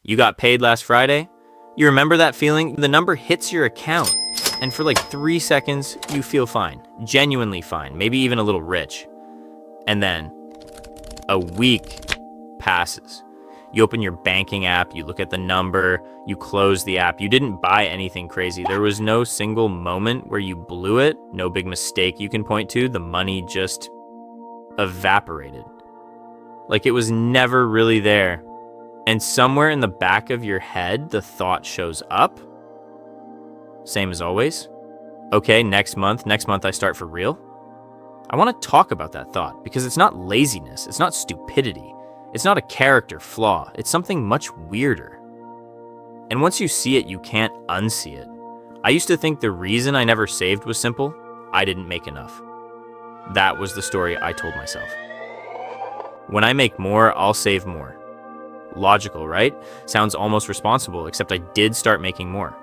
You got paid last Friday? You remember that feeling? The number hits your account, and for like 3 seconds, you feel fine, genuinely fine, maybe even a little rich. And then a week passes. You open your banking app, you look at the number, you close the app. You didn't buy anything crazy. There was no single moment where you blew it, no big mistake you can point to. The money just evaporated. Like it was never really there. And somewhere in the back of your head, the thought shows up. Same as always. Okay, next month I start for real. I want to talk about that thought because it's not laziness. It's not stupidity. It's not a character flaw. It's something much weirder. And once you see it, you can't unsee it. I used to think the reason I never saved was simple. I didn't make enough. That was the story I told myself. When I make more, I'll save more. Logical, right? Sounds almost responsible, except I did start making more.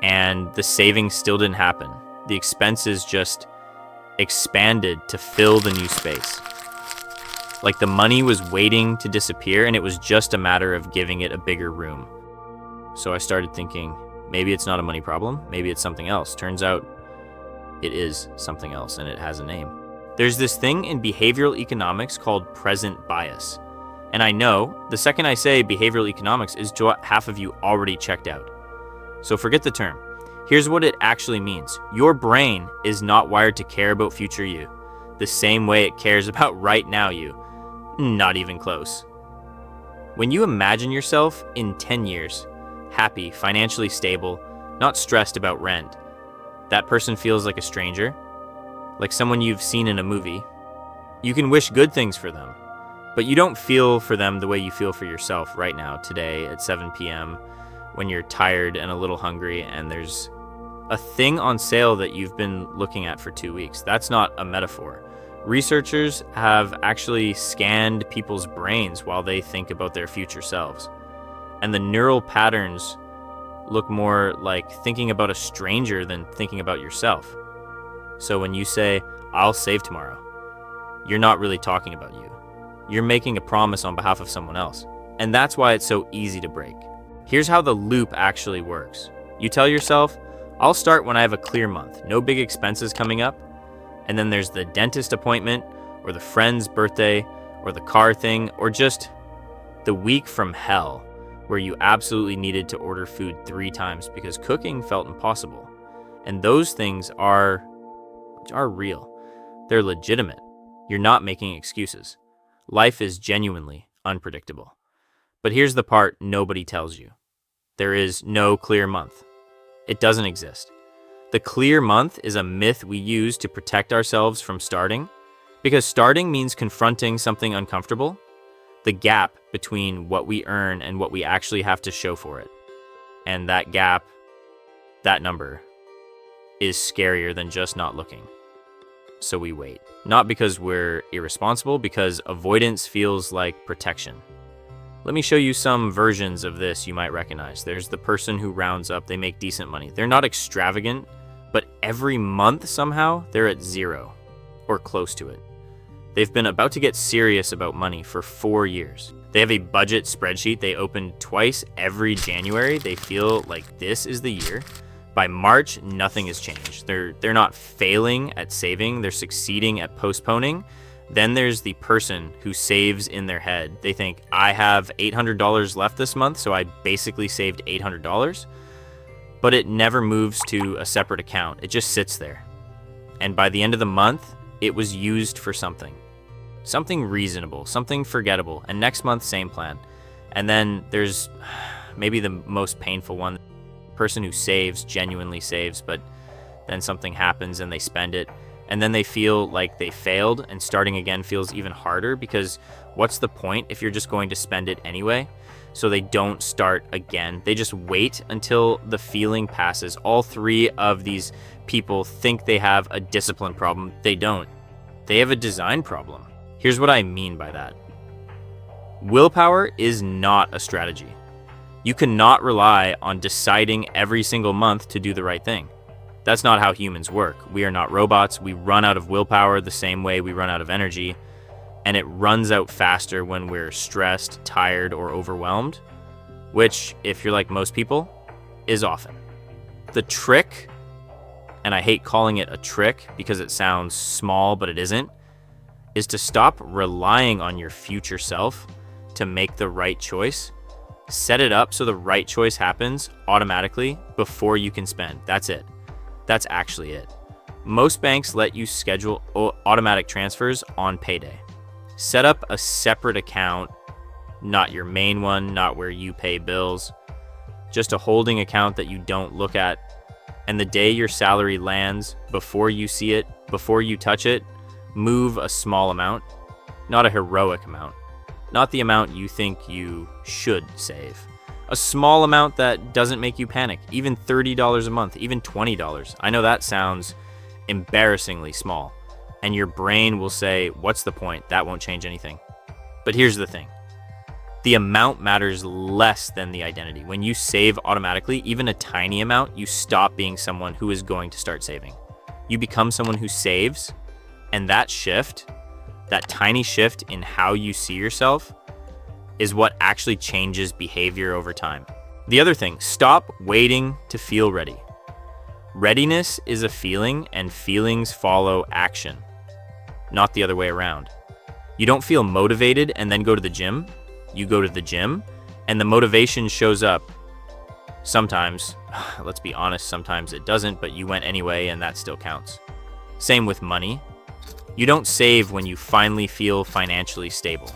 And the savings still didn't happen. The expenses just expanded to fill the new space. Like the money was waiting to disappear, and it was just a matter of giving it a bigger room. So I started thinking, maybe it's not a money problem, maybe it's something else. Turns out it is something else, and it has a name. There's this thing in behavioral economics called present bias. And I know the second I say behavioral economics is what half of you already checked out. So forget the term. Here's what it actually means. Your brain is not wired to care about future you the same way it cares about right now you. Not even close. When you imagine yourself in 10 years, happy, financially stable, not stressed about rent, that person feels like a stranger, like someone you've seen in a movie. You can wish good things for them, but you don't feel for them the way you feel for yourself right now, today at 7 p.m., when you're tired and a little hungry and there's a thing on sale that you've been looking at for 2 weeks. That's not a metaphor. Researchers have actually scanned people's brains while they think about their future selves. And the neural patterns look more like thinking about a stranger than thinking about yourself. So when you say, I'll save tomorrow, you're not really talking about you. You're making a promise on behalf of someone else. And that's why it's so easy to break. Here's how the loop actually works. You tell yourself, I'll start when I have a clear month, no big expenses coming up. And then there's the dentist appointment, or the friend's birthday, or the car thing, or just the week from hell where you absolutely needed to order food 3 times because cooking felt impossible. And those things are real. They're legitimate. You're not making excuses. Life is genuinely unpredictable. But here's the part nobody tells you. There is no clear month. It doesn't exist. The clear month is a myth we use to protect ourselves from starting, because starting means confronting something uncomfortable, the gap between what we earn and what we actually have to show for it. And that gap, that number, is scarier than just not looking. So we wait. Not because we're irresponsible, because avoidance feels like protection. Let me show you some versions of this you might recognize. There's the person who rounds up, they make decent money. They're not extravagant, but every month somehow they're at 0 or close to it. They've been about to get serious about money for 4 years. They have a budget spreadsheet they open twice every January. They feel like this is the year. By March, nothing has changed. They're not failing at saving, they're succeeding at postponing. Then there's the person who saves in their head. They think, I have $800 left this month, so I basically saved $800. But it never moves to a separate account. It just sits there. And by the end of the month, it was used for something. Something reasonable, something forgettable. And next month, same plan. And then there's maybe the most painful one. The person who saves, genuinely saves, but then something happens and they spend it. And then they feel like they failed, and starting again feels even harder because what's the point if you're just going to spend it anyway? So they don't start again. They just wait until the feeling passes. All 3 of these people think they have a discipline problem. They don't. They have a design problem. Here's what I mean by that. Willpower is not a strategy. You cannot rely on deciding every single month to do the right thing. That's not how humans work. We are not robots. We run out of willpower the same way we run out of energy, and it runs out faster when we're stressed, tired, or overwhelmed. which, if you're like most people, is often. The trick, and I hate calling it a trick because it sounds small, but it isn't, is to stop relying on your future self to make the right choice. Set it up so the right choice happens automatically before you can spend. That's it. That's actually it. Most banks let you schedule automatic transfers on payday. Set up a separate account, not your main one, not where you pay bills, just a holding account that you don't look at. And the day your salary lands, before you see it, before you touch it, move a small amount, not a heroic amount, not the amount you think you should save. A small amount that doesn't make you panic, even $30 a month, even $20. I know that sounds embarrassingly small, and your brain will say, what's the point? That won't change anything. But here's the thing. The amount matters less than the identity. When you save automatically, even a tiny amount, you stop being someone who is going to start saving. You become someone who saves, and that shift, that tiny shift in how you see yourself, is what actually changes behavior over time. The other thing, stop waiting to feel ready. Readiness is a feeling, and feelings follow action, not the other way around. You don't feel motivated and then go to the gym. You go to the gym, and the motivation shows up. Sometimes, let's be honest, sometimes it doesn't, but you went anyway, and that still counts. Same with money. You don't save when you finally feel financially stable.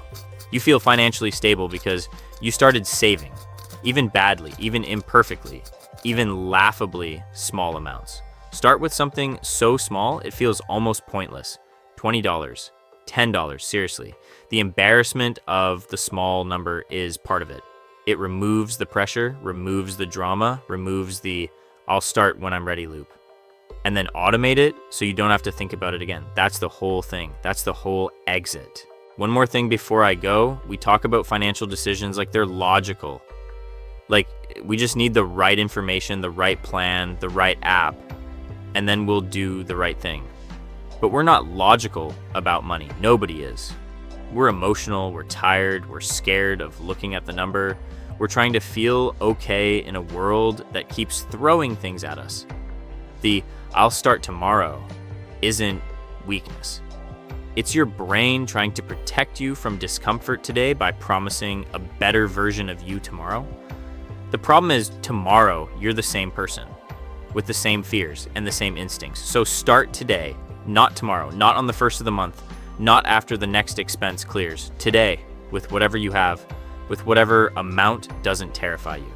You feel financially stable because you started saving, even badly, even imperfectly, even laughably small amounts. Start with something so small it feels almost pointless. $20, $10, seriously. The embarrassment of the small number is part of it. It removes the pressure, removes the drama, removes the I'll start when I'm ready loop. And then automate it so you don't have to think about it again. That's the whole thing. That's the whole exit. One more thing before I go, we talk about financial decisions like they're logical. Like we just need the right information, the right plan, the right app, and then we'll do the right thing. But we're not logical about money. Nobody is. We're emotional, we're tired, we're scared of looking at the number. We're trying to feel okay in a world that keeps throwing things at us. The I'll start tomorrow isn't weakness. It's your brain trying to protect you from discomfort today by promising a better version of you tomorrow. The problem is tomorrow, you're the same person with the same fears and the same instincts. So start today, not tomorrow, not on the first of the month, not after the next expense clears. Today, with whatever you have, with whatever amount doesn't terrify you.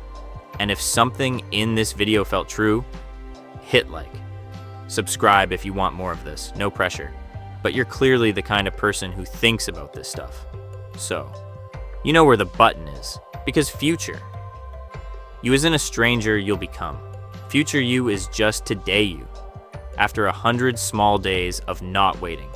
And if something in this video felt true, hit like. Subscribe if you want more of this, no pressure. But you're clearly the kind of person who thinks about this stuff. So, you know where the button is, because future you isn't a stranger you'll become. Future you is just today you, after 100 small days of not waiting.